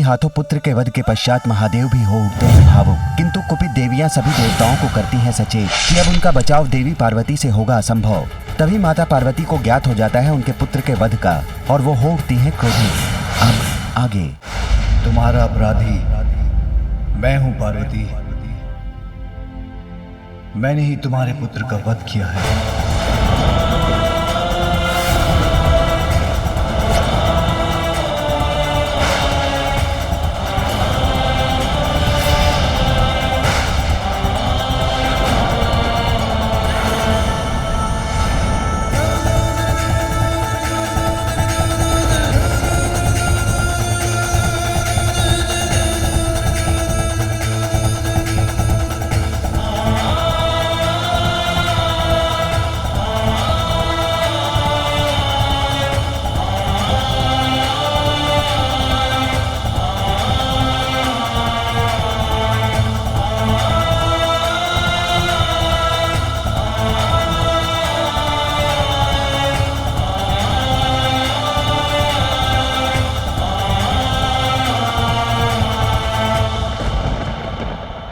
हाथों पुत्र के वध के पश्चात महादेव भी हो उठते हैं भावुक, किंतु कुपित देवियां सभी देवताओं को करती हैं सचेत कि अब उनका बचाव देवी पार्वती से होगा असंभव। तभी माता पार्वती को ज्ञात हो जाता है उनके पुत्र के वध का और वो हो उठती हैं क्रोधित। अब आगे। तुम्हारा अपराधी मैं हूं पार्वती। मैंने ही तुम्हारे पुत्र का वध किया है।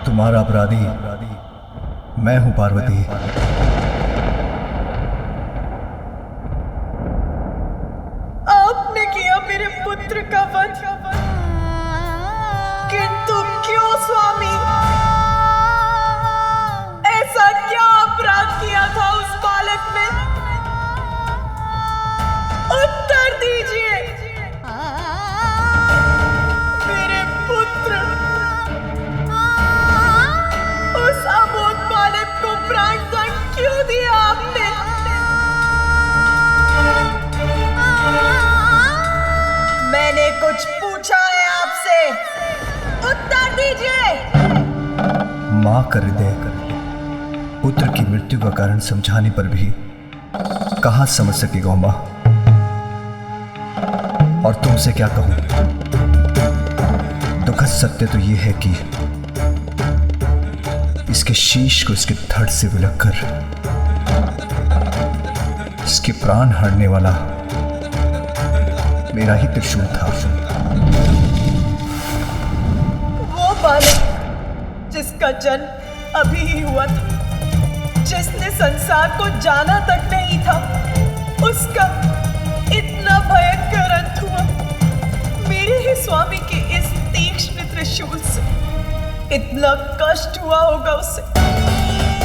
तुम्हारा अपराधी मैं हूं पार्वती। आपने किया मेरे पुत्र का वध, किंतु क्यों स्वामी? ऐसा क्या अपराध किया था उस बालक ने? उत्तर दीजिए। मेरे पुत्र, उस अबोध बालक को प्राणदंड क्यों दिया आपने? मैंने कुछ पूछा है आपसे, उत्तर दीजिए। मां का हृदय पुत्र की मृत्यु का कारण समझाने पर भी कहां समझ सकेगा मां। और तुमसे क्या कहूं, दुखद सत्य तो यह है कि इसके शीश को इसके धड़ से विलककर इसके प्राण हरने वाला मेरा ही त्रिशूल था। वो बालक जिसका जन्म अभी ही हुआ था, जिसने संसार को जाना तक नहीं था, उसका इतना भयंकर अंत हुआ। मेरे ही स्वामी के इस तीक्ष्ण त्रिशूल से इतना कष्ट हुआ होगा उसे,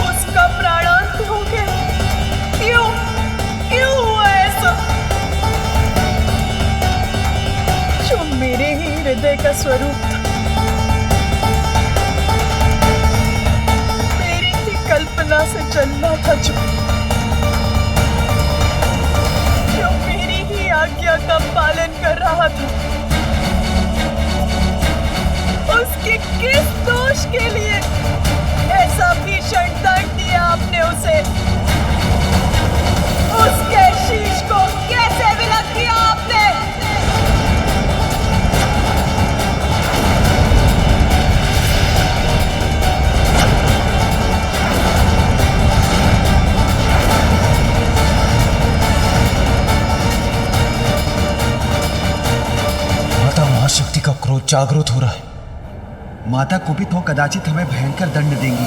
उसका प्राणांत हो गया। क्यों क्यों हुआ ऐसा? जो मेरे ही हृदय का स्वरूप था, मेरी ही कल्पना से जन्मा था, जो मेरी ही आज्ञा का पालन कर रहा था, उसके किस दोष के लिए ऐसा भीषण दंड दिया आपने उसे? उसके शीश को कैसे विलग किया आपने? माता महाशक्ति का क्रोध जागृत हो रहा है। माता कुपित हो कदाचित हमें भयंकर दंड देंगी।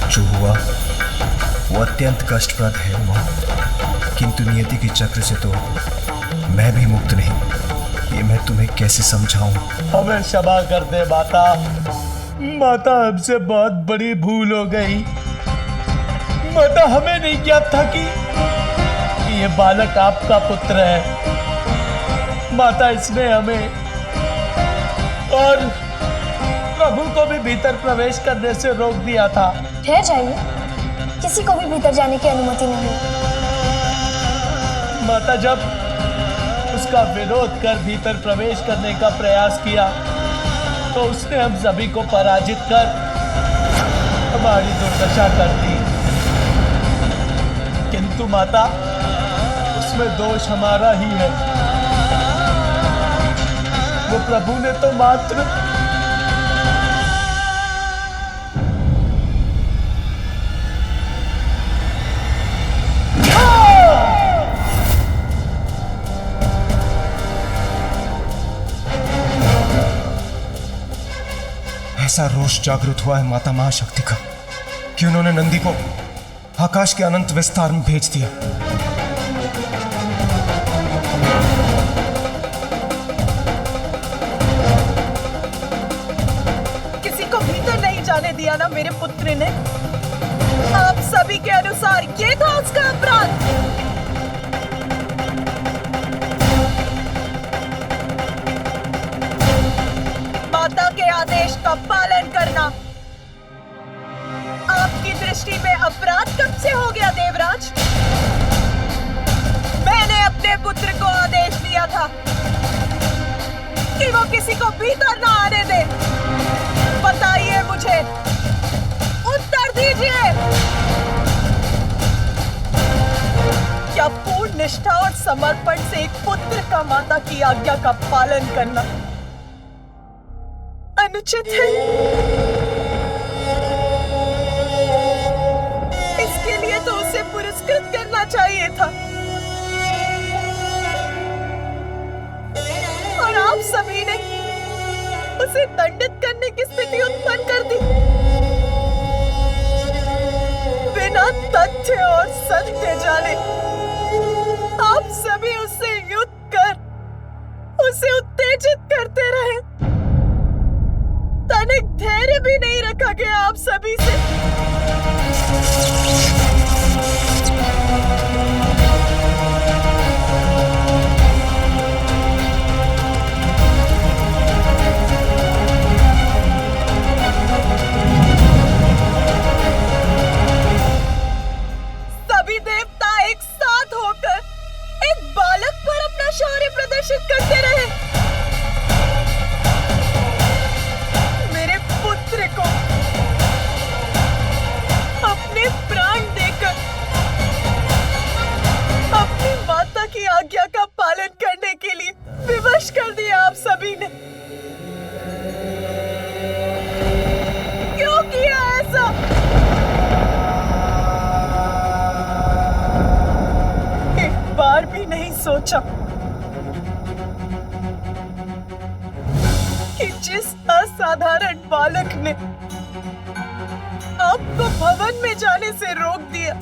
जो हुआ वो अत्यंत कष्टप्रद है मां, किंतु नियति के चक्र से तो मैं भी मुक्त नहीं। ये मैं तुम्हें कैसे समझाऊं? हमें क्षमा कर दे माता। माता, हमसे बहुत बड़ी भूल हो गई। माता, हमें नहीं ज्ञात था कि ये बालक आपका पुत्र है। माता, इसने हमें और प्रभु को भी भीतर प्रवेश करने से रोक दिया था। ठहर जाइए, किसी को भी भीतर जाने की अनुमति नहीं। माता, जब उसका विरोध कर भीतर प्रवेश करने का प्रयास किया तो उसने हम सभी को पराजित कर हमारी दुर्दशा कर दी। किंतु माता, उसमें दोष हमारा ही है। वो प्रभु ने तो मात्र ऐसा रोष जागृत हुआ है माता महाशक्ति का कि उन्होंने नंदी को आकाश के अनंत विस्तार में भेज दिया। किसी को भीतर नहीं जाने दिया ना मेरे पुत्र ने। आप सभी के अनुसार ये था उसका अपराध। माता के आदेश का पालन करना आपकी दृष्टि में अपराध कब से हो गया देवराज? मैंने अपने पुत्र को आदेश दिया था कि वो किसी को भीतर ना आने दे। बताइए मुझे, उत्तर दीजिए। क्या पूर्ण निष्ठा और समर्पण से एक पुत्र का माता की आज्ञा का पालन करना अनुचित है? इसके लिए तो उसे पुरस्कृत करना चाहिए था। और आप सभी ने उसे दंडित करने की स्थिति उत्पन्न कर दी। बिना तथ्य और सत्य जाने आप सभी उससे युद्ध कर उसे उत्तेजित करते रहे। तनिक धैर्य भी नहीं रखा गया आप सभी से। सभी देवता एक साथ होकर एक बालक पर अपना शौर्य प्रदर्शित करते रहे। मेरे पुत्र को अपने प्राण देकर अपनी माता की आज्ञा का पालन करने के लिए विवश कर दिया आप सभी ने। क्यों किया ऐसा? एक बार भी नहीं सोचा कि जिस असाधारण बालक ने आपको भवन में जाने से रोक दिया,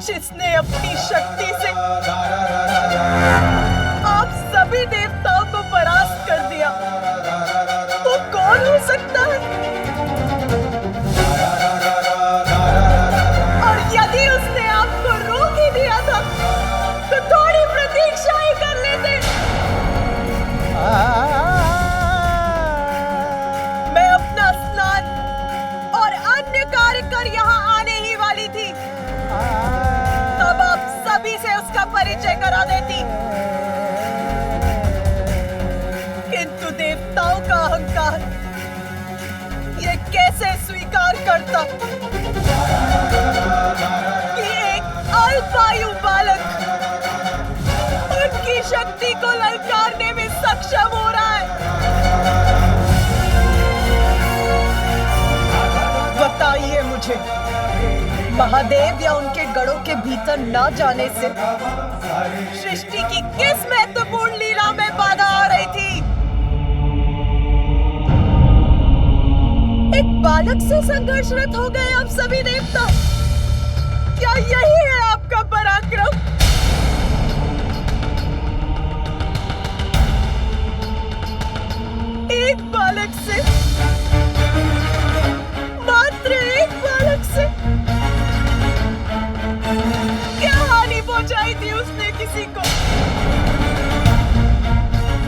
जिसने अपनी शक्ति से आप सभी देवताओं को परास्त कर दिया, वो कौन हो सकता है? और यदि उसने आपको रोक ही दिया था तो थोड़ी प्रतीक्षा ही कर लेते। मैं अपना स्नान और अन्य कार्य कर यहाँ आने ही वाली थी, तब आप सभी से उसका परिचय करा देती। किंतु देवताओं का अहंकार ये कैसे स्वीकार करता कि एक अल्पायु बालक उनकी शक्ति को ललकारने में सक्षम हो रहा है? बताइए मुझे, महादेव या उनके गढ़ों के भीतर न जाने से सृष्टि की किस महत्वपूर्ण लीला में बाधा आ रही थी? एक बालक से संघर्षरत हो गए आप सभी देवता। क्या यही है आपका पराक्रम? एक बालक से, मात्र एक बालक से क्या हानि पहुंचाई थी उसने किसी को?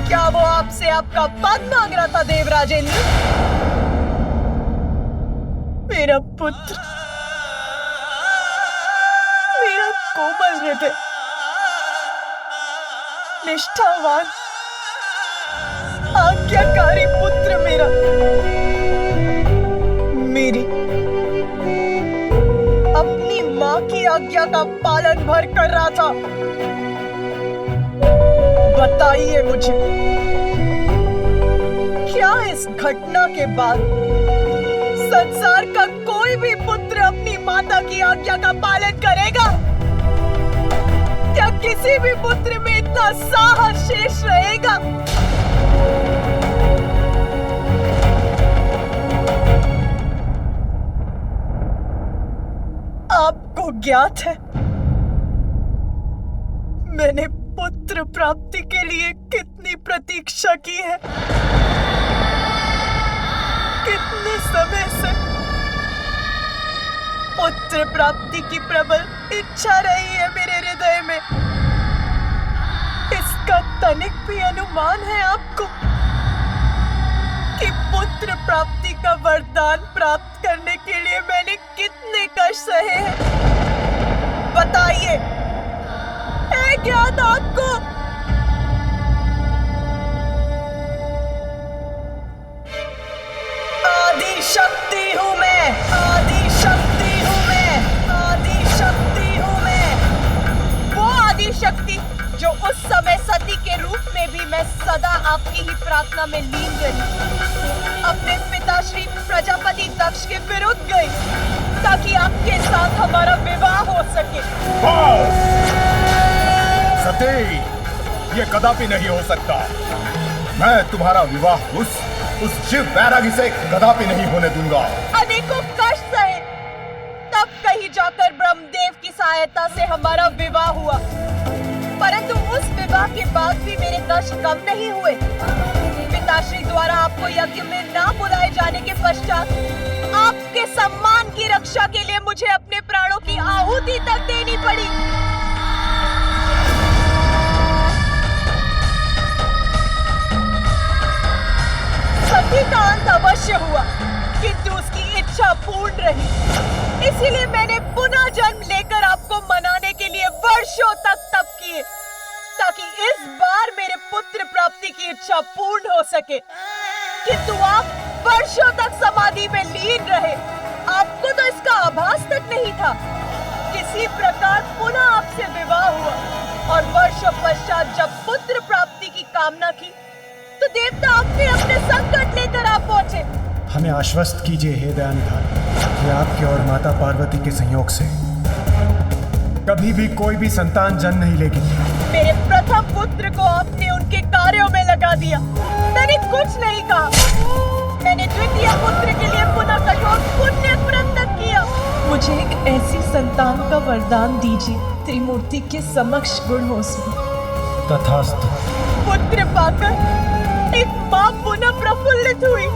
क्या वो आपसे आपका पद मांग रहा था देवराजेंद्र? मेरा पुत्र, मेरा कोमल हृदय, निष्ठावान, आज्ञाकारी पुत्र मेरा, मेरी अपनी मां की आज्ञा का पालन भर कर रहा था। बताइए मुझे, क्या इस घटना के बाद संसार का कोई भी पुत्र अपनी माता की आज्ञा का पालन करेगा? क्या किसी भी पुत्र में इतना साहस शेष रहेगा आपको ज्ञात है मैंने पुत्र प्राप्ति के लिए कितनी प्रतीक्षा की है? कितने समय से पुत्र प्राप्ति की प्रबल इच्छा रही है मेरे हृदय में। इसका तनिक भी अनुमान है आपको कि पुत्र प्राप्ति का वरदान प्राप्त करने के लिए मैंने कितने कष्ट सहे हैं? बताइए, है ज्ञात आपको? आदि शक्ति हूं मैं, आदि शक्ति हूं मैं, आदि शक्ति हूं मैं। वो आदि शक्ति जो उस समय सती के रूप में भी मैं सदा आपकी ही प्रार्थना में लीन रही, अपने पिता श्री प्रजापति दक्ष के विरुद्ध गई ताकि आपके साथ हमारा विवाह हो सके। सती, ये कदापि नहीं हो सकता। मैं तुम्हारा विवाह उस शिव बैरागी से कदापि नहीं होने दूंगा। अनेकों कष्ट सहे, तब कहीं जाकर ब्रह्मदेव की सहायता से हमारा विवाह हुआ, परंतु उस विवाह के बाद भी मेरे कष्ट कम नहीं हुए। पिताश्री द्वारा आपको यज्ञ में ना बुलाए जाने के पश्चात आपके सम्मान की रक्षा के लिए मुझे अपने प्राणों की आहुति तक देनी पड़ी। सती का अंत अवश्य हुआ, किंतु उसकी इच्छा पूर्ण रही। इसीलिए मैंने पुनः जन्म लेकर आपको मनाने के लिए वर्षों तक तप किए, ताकि इस बार मेरे पुत्र प्राप्ति की इच्छा पूर्ण हो सके। किंतु आप वर्षों तक समाधि में लीन रहे, आपको तो इसका आभास तक नहीं था। किसी प्रकार पुनः आपसे विवाह हुआ और वर्षों पश्चात जब पुत्र प्राप्ति की कामना की तो देवता आपने अपने संकट लेकर आ पहुंचे। हमें आश्वस्त कीजिए हे दयानिधान कि आपके और माता पार्वती के संयोग से कभी भी कोई भी संतान जन्म नहीं लेगी। मेरे प्रथम पुत्र को आपने उनके कार्यों में लगा दिया, मैंने कुछ नहीं कहा। मैंने द्वितीय पुत्र के लिए पुनः कठोर पुण्य व्रत तक किया। मुझे एक ऐसी संतान का वरदान दीजिए, त्रिमूर्ति के समक्ष गुण हो उसमें। तथास्तु। पुत्र पाकर एक मां पुनः प्रफुल्लित हुई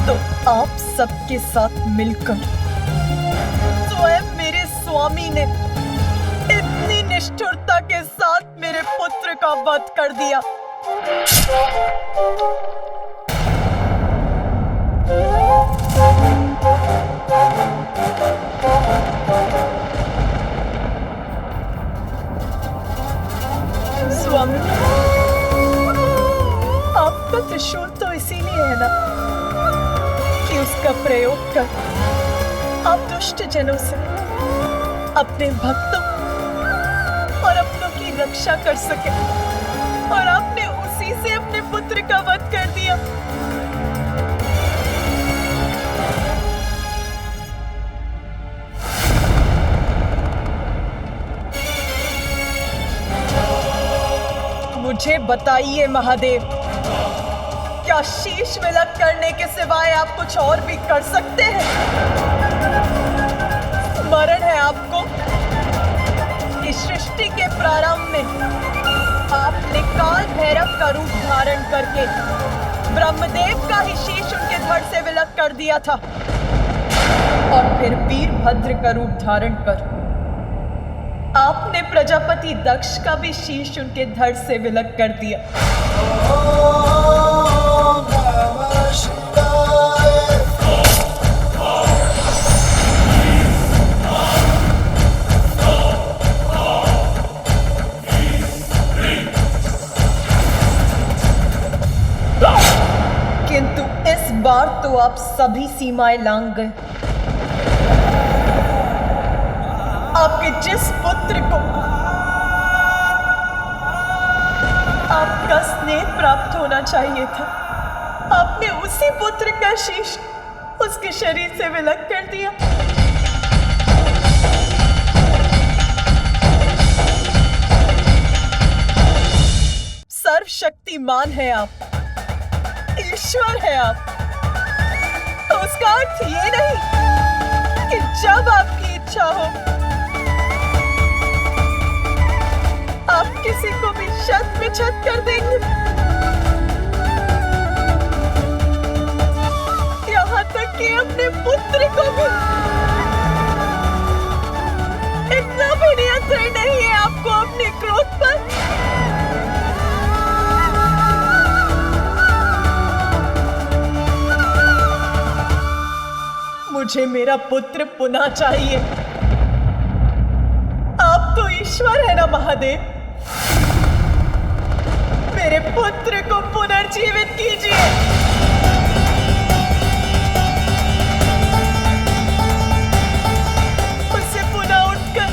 तो आप सबके साथ मिलकर स्वयं मेरे स्वामी ने इतनी निष्ठुरता के साथ मेरे पुत्र का वध कर दिया। स्वामी, आपका त्रिशूल तो इसीलिए है ना कि उसका प्रयोग कर आप दुष्ट जनों से अपने भक्तों और अपनों की रक्षा कर सके, और आपने उसी से अपने पुत्र का वध कर दिया। मुझे बताइए महादेव, क्या शीश विलक करने के सिवाय आप कुछ और भी कर सकते हैं? स्मरण है आपको कि सृष्टि के प्रारंभ में आपने काल भैरव का रूप धारण करके ब्रह्मदेव का ही शीश उनके धड़ से विलक कर दिया था, और फिर वीरभद्र का रूप धारण कर आपने प्रजापति दक्ष का भी शीश उनके धड़ से विलक कर दिया। किंतु इस बार तो आप सभी सीमाएं लांघ गए। आपके जिस पुत्र को आपका स्नेह प्राप्त होना चाहिए था, आपने उसी पुत्र का शीश उसके शरीर से विलक कर दिया। सर्वशक्तिमान है आप, ईश्वर है आप, तो उसका अर्थ ये नहीं कि जब आपकी इच्छा हो आप किसी को भी शत विछत कर देंगे, यहाँ तक कि अपने पुत्र को भी। इतना भी नियंत्रण नहीं है आपको अपने क्रोध पर। मुझे मेरा पुत्र पुनः चाहिए। आप तो ईश्वर है ना महादेव, मेरे पुत्र को पुनर्जीवित कीजिए। उससे पुनः उठकर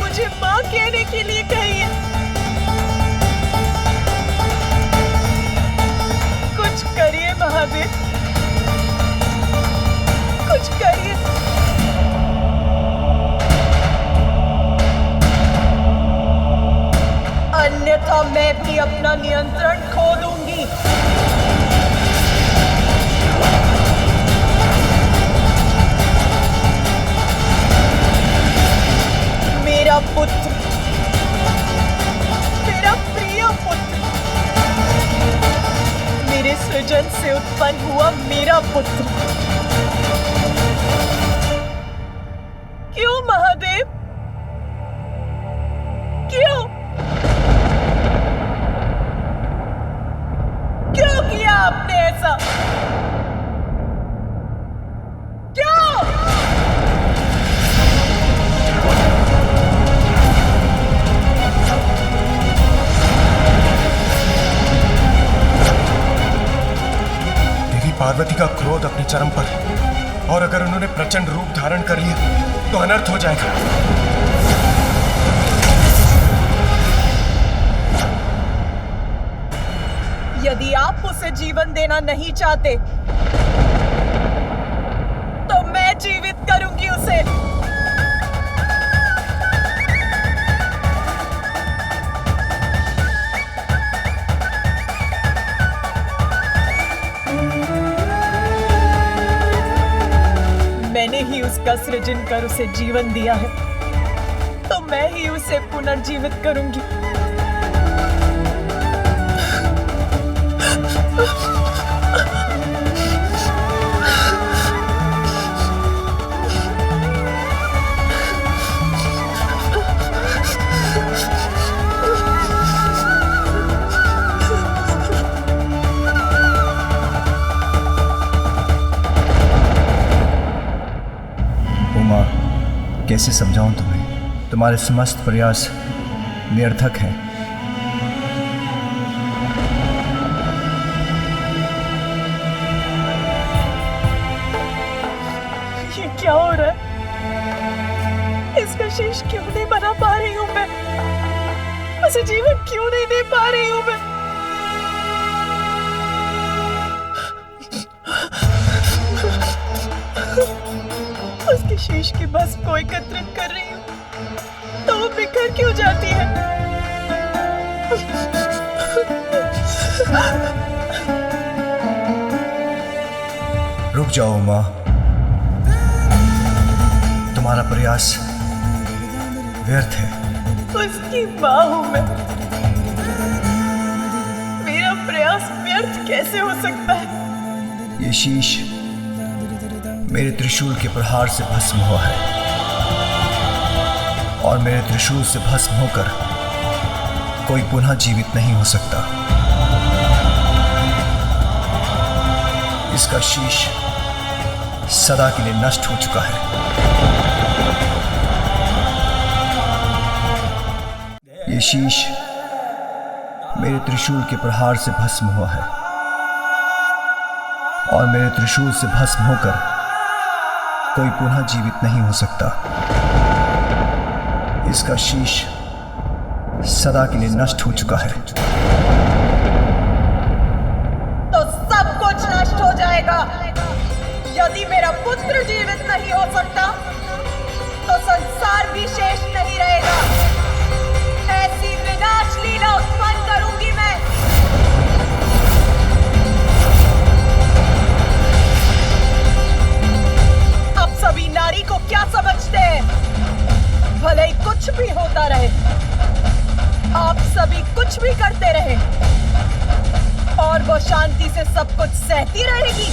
मुझे मां कहने के लिए कहिए। कुछ करिए महादेव, कुछ करिए। अन्यथा मैं भी अपना नियंत्रण खो दूंगी। मेरा पुत्र, मेरा प्रिय पुत्र, मेरे सृजन से उत्पन्न हुआ मेरा पुत्र। क्यों महादेव, क्यों क्यों किया आपने ऐसा? क्यों? देवी पार्वती का क्रोध अपने चरम पर, और अगर उन्होंने प्रचंड रूप धारण कर लिया तो अनर्थ हो जाएगा। यदि आप उसे जीवन देना नहीं चाहते तो मैं जीवित करूंगी उसे। मैंने ही उसका सृजन कर उसे जीवन दिया है, तो मैं ही उसे पुनर्जीवित करूंगी। उमा, कैसे समझाऊं तुम्हें? तुम्हारे समस्त प्रयास निरर्थक हैं। ये क्या हो रहा है? इसका शेष क्यों नहीं बना पा रही हूँ मैं? उसे जीवन क्यों नहीं दे पा रही हूँ मैं? उसके शेष की भस्म को एकत्रित कर रही हूँ तो वो बिखर क्यों जाती है? रुक जाओ उमा, तुम्हारा प्रयास व्यर्थ है। उसकी माँ हूं मैं, मेरा प्रयास व्यर्थ कैसे हो सकता है? ये शीश मेरे त्रिशूल के प्रहार से भस्म हुआ है, और मेरे त्रिशूल से भस्म होकर कोई पुनः जीवित नहीं हो सकता। इसका शीश सदा के लिए नष्ट हो चुका है। ये शीश मेरे त्रिशूल के प्रहार से भस्म हुआ है, और मेरे त्रिशूल से भस्म होकर कोई पुनः जीवित नहीं हो सकता। इसका शीश सदा के लिए नष्ट हो चुका है। तो सब कुछ नष्ट हो जाएगा। यदि मेरा पुत्र जीवित नहीं हो सकता तो संसार भी शेष नहीं रहेगा। ऐसी विनाश लीला उत्पन्न करूंगी मैं। शांति से सब कुछ सहती रहेगी?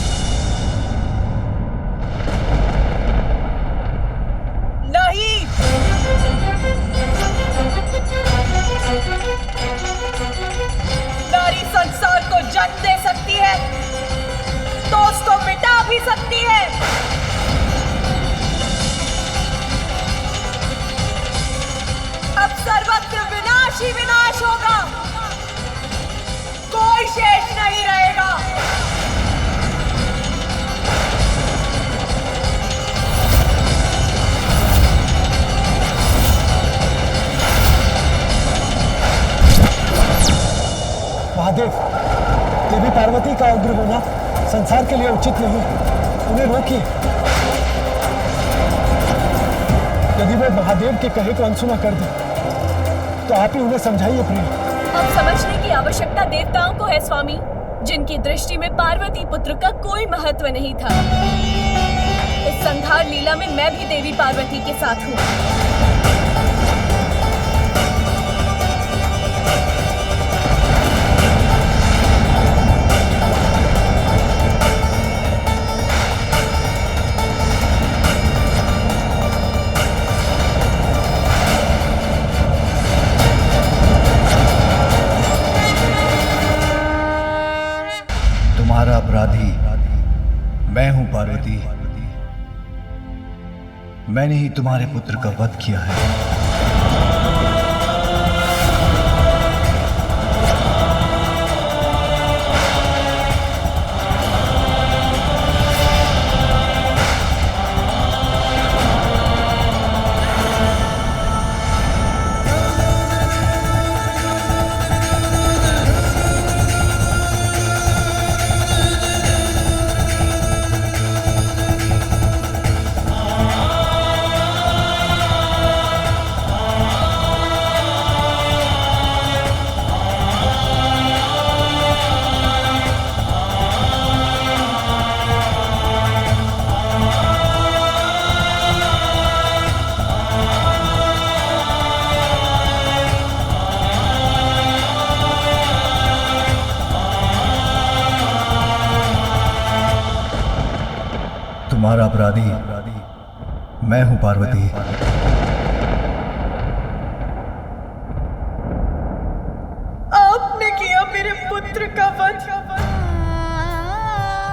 नहीं। नारी संसार को जन्म दे सकती है तो उसको मिटा भी सकती है। अब सर्वत्र विनाश ही विनाश होगा, कोई शेष नहीं रहेगा। महादेव, देवी पार्वती का उग्र होना संसार के लिए उचित नहीं, उन्हें रोकिए। यदि वे महादेव के कहे को अनसुना कर दे तो आप ही उन्हें समझाइए प्रिय। अब समझने की आवश्यकता देवताओं को है स्वामी, जिनकी दृष्टि में पार्वती पुत्र का कोई महत्व नहीं था। इस संहार लीला में मैं भी देवी पार्वती के साथ हूँ। तुम्हारा अपराधी मैं हूं पार्वती। मैंने ही तुम्हारे पुत्र का वध किया है। तुम्हारा अपराधी मैं हूं पार्वती। आपने किया मेरे पुत्र का वध,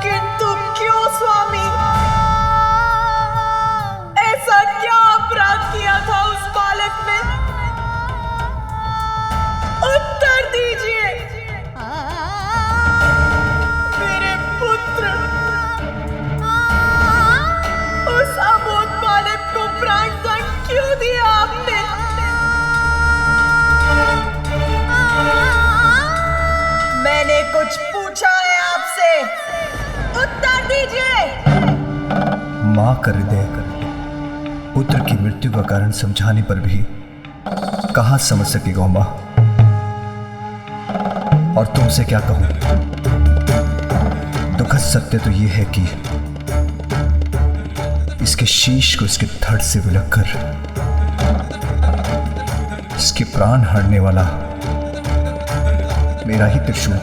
किंतु क्यों स्वामी? ऐसा क्या अपराध किया था उस बालक ने? उत्तर दीजिए। मेरे पुत्र, उस अबोध बालक को प्राणदंड क्यों दिया आपने? मैंने कुछ पूछा है आपसे, उत्तर दीजिए। मां का हृदय पुत्र की मृत्यु का कारण समझाने पर भी कहां समझ सकेगा मां? और तुमसे क्या कहूं? दुखद सत्य तो यह है कि इसके शीश को इसके धड़ से विलककर इसके प्राण हरने वाला मेरा ही त्रिशूल था।